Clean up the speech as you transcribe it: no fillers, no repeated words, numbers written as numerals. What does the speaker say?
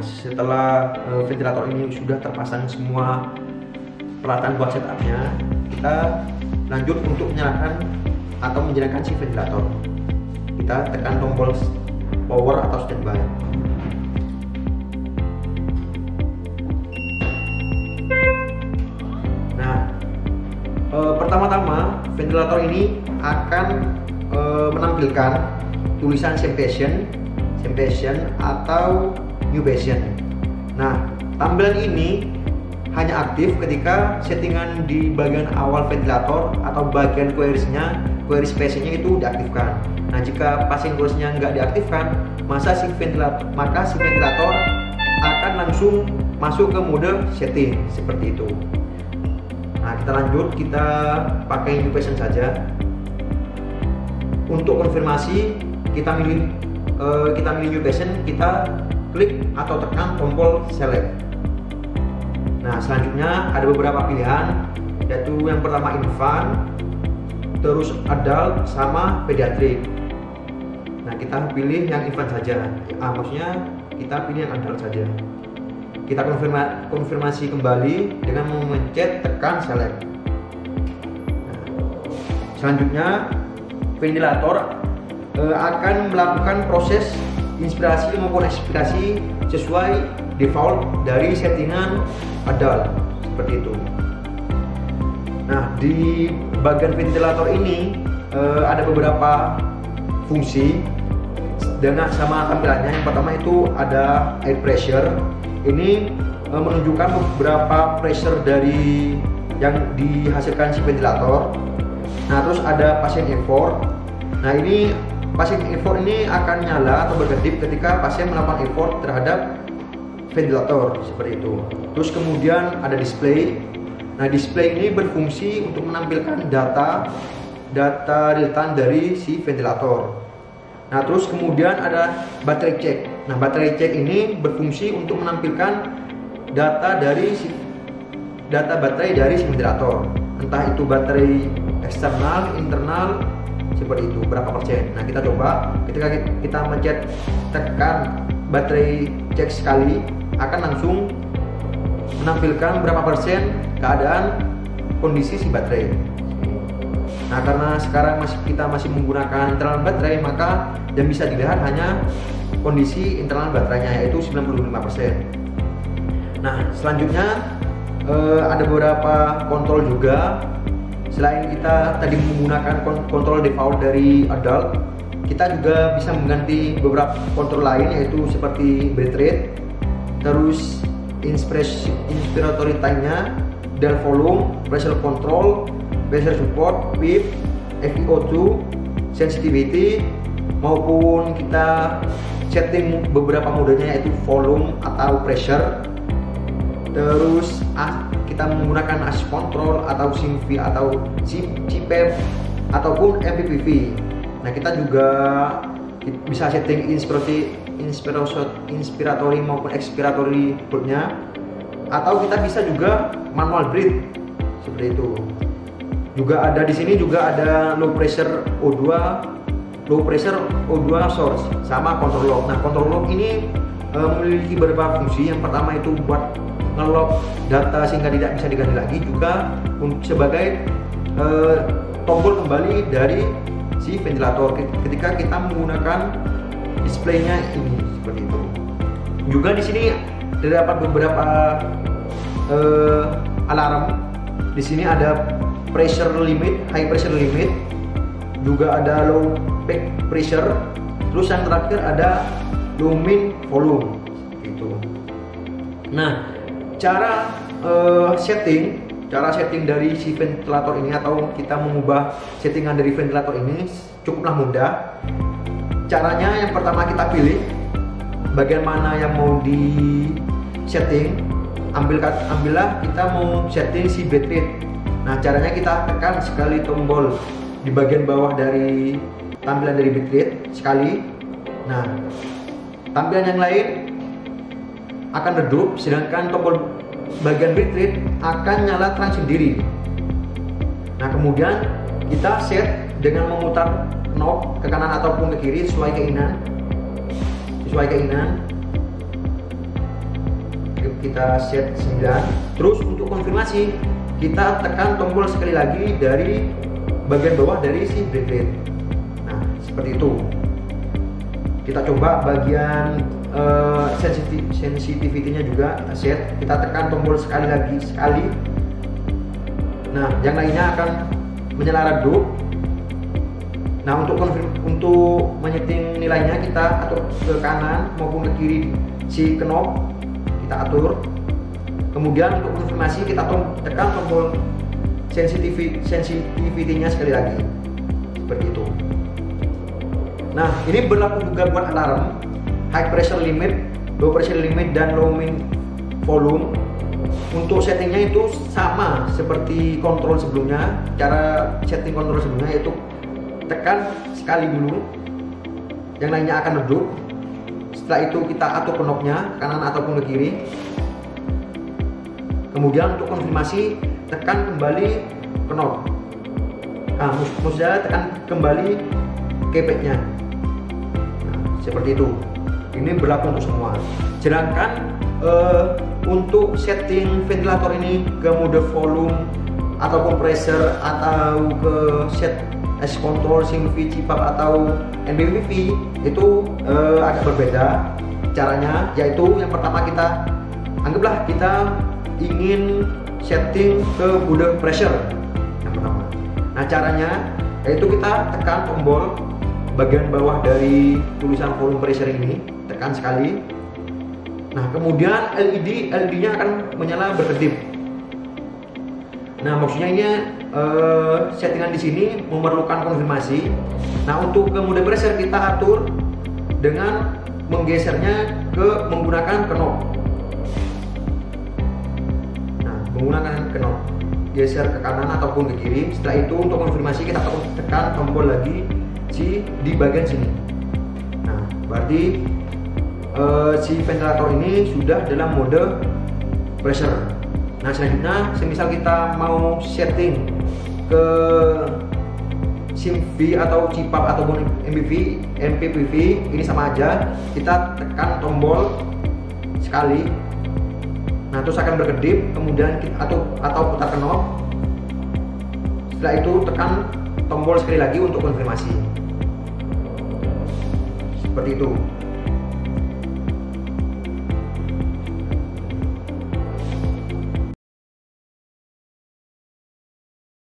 setelah ventilator ini sudah terpasang semua peralatan buat setupnya, kita lanjut untuk menyalakan atau menjalankan si ventilator. Kita tekan tombol power atau standby. Nah, pertama-tama ventilator ini akan menampilkan tulisan same patient atau new patient. Nah, tampilan ini hanya aktif ketika settingan di bagian awal ventilator atau bagian query space-nya itu diaktifkan. Nah, jika pasien query-nya nggak diaktifkan, maka si ventilator akan langsung masuk ke mode setting seperti itu. Nah, kita lanjut, kita pakai new patient saja. Untuk konfirmasi, kita milih new patient, kita klik atau tekan tombol select. Nah, selanjutnya ada beberapa pilihan, yaitu yang pertama infant, terus adult, sama pediatric. Nah, kita pilih yang infant saja. Maksudnya kita pilih yang adult saja. Kita konfirmasi kembali dengan memencet tekan select. Nah, selanjutnya ventilator akan melakukan proses inspirasi maupun ekspirasi sesuai default dari settingan adult seperti itu. Nah, di bagian ventilator ini ada beberapa fungsi dengan sama tampilannya. Yang pertama itu ada air pressure. Ini menunjukkan beberapa pressure dari yang dihasilkan si ventilator. Nah, terus ada pasien effort. Nah, ini pasien effort ini akan nyala atau berkedip ketika pasien melakukan effort terhadap ventilator seperti itu. Terus kemudian ada display. Nah, display ini berfungsi untuk menampilkan data real time dari si ventilator. Nah, terus kemudian ada baterai check. Nah, baterai check ini berfungsi untuk menampilkan data baterai dari si ventilator. Entah itu baterai eksternal, internal, seperti itu, berapa persen. Nah, kita coba ketika kita mencet tekan baterai cek sekali, akan langsung menampilkan berapa persen keadaan kondisi si baterai. Nah, karena sekarang kita masih menggunakan internal baterai, maka yang bisa dilihat hanya kondisi internal baterainya, yaitu 95%. Nah, selanjutnya ada beberapa kontrol juga. Selain kita tadi menggunakan kontrol default dari adult, kita juga bisa mengganti beberapa kontrol lain, yaitu seperti breath rate, terus inspiratory time-nya, dan volume, pressure control, pressure support, PIP, FiO2, sensitivity, maupun kita setting beberapa modenya, yaitu volume atau pressure. Terus kita menggunakan access control atau SIMV atau CPAP ataupun MPPV. Nah, kita juga bisa setting inspiratory maupun expiratory mode-nya, atau kita bisa juga manual breathe seperti itu. Juga ada di sini juga ada low pressure O2 source sama control lock. Nah, control lock ini memiliki beberapa fungsi. Yang pertama itu buat nge-lock data sehingga tidak bisa diganti lagi, juga sebagai tombol kembali dari si ventilator ketika kita menggunakan displaynya ini seperti itu. Juga di sini terdapat beberapa alarm. Di sini ada pressure limit, high pressure limit, juga ada low back pressure, terus yang terakhir ada low min volume gitu. Nah, cara setting dari si ventilator ini atau kita mengubah settingan dari ventilator ini cukuplah mudah. Caranya yang pertama kita pilih bagian mana yang mau di setting. Ambillah kita mau setting si breath rate. Nah, caranya kita tekan sekali tombol di bagian bawah dari tampilan dari breath rate sekali. Nah, tampilan yang lain akan redup, sedangkan tombol bagian breath rate akan nyala terang sendiri. Nah, kemudian kita set dengan memutar knob ke kanan ataupun ke kiri sesuai keinginan. kita set 9. Terus untuk konfirmasi kita tekan tombol sekali lagi dari bagian bawah dari si backlight. Nah seperti itu. Kita coba bagian sensitivity-nya juga kita set, kita tekan tombol sekali lagi sekali. Nah yang lainnya akan menyala redup. Nah untuk menyeting nilainya kita atur ke kanan maupun ke kiri si knob kita atur. Kemudian untuk konfirmasi kita tekan tombol sensitivity-nya sekali lagi seperti itu. Nah ini berlaku juga buat alarm high pressure limit, low pressure limit, dan low min volume. Untuk settingnya itu sama seperti kontrol sebelumnya. Cara setting kontrol sebelumnya yaitu tekan sekali dulu, yang lainnya akan redup. Setelah itu kita atur knobnya kanan ataupun ke kiri. Kemudian untuk konfirmasi tekan kembali knob. Nah, maksudnya tekan kembali keypadnya. Nah, seperti itu. Ini berlaku untuk semua. Sedangkan untuk setting ventilator ini ke mode volume ataupun pressure atau ke set S control, SIMV, CPAP atau NBVV itu agak berbeda caranya. Yaitu yang pertama kita anggaplah kita ingin setting ke mode pressure yang pertama. Nah caranya yaitu kita tekan tombol bagian bawah dari tulisan volume pressure ini, tekan sekali. Nah kemudian LED-nya akan menyala berkedip. Nah maksudnya ini settingan di sini memerlukan konfirmasi. Nah untuk ke mode pressure kita atur dengan menggesernya ke menggunakan knob. Nah menggunakan knob, geser ke kanan ataupun ke kiri. Setelah itu untuk konfirmasi kita tekan tombol lagi di bagian sini. Nah berarti si ventilator ini sudah dalam mode pressure. Nah selanjutnya semisal kita mau setting ke SIMV atau CPAP ataupun MPPV, ini sama aja, kita tekan tombol sekali. Nah terus akan berkedip, kemudian atau putar knob. Setelah itu tekan tombol sekali lagi untuk konfirmasi. Seperti itu.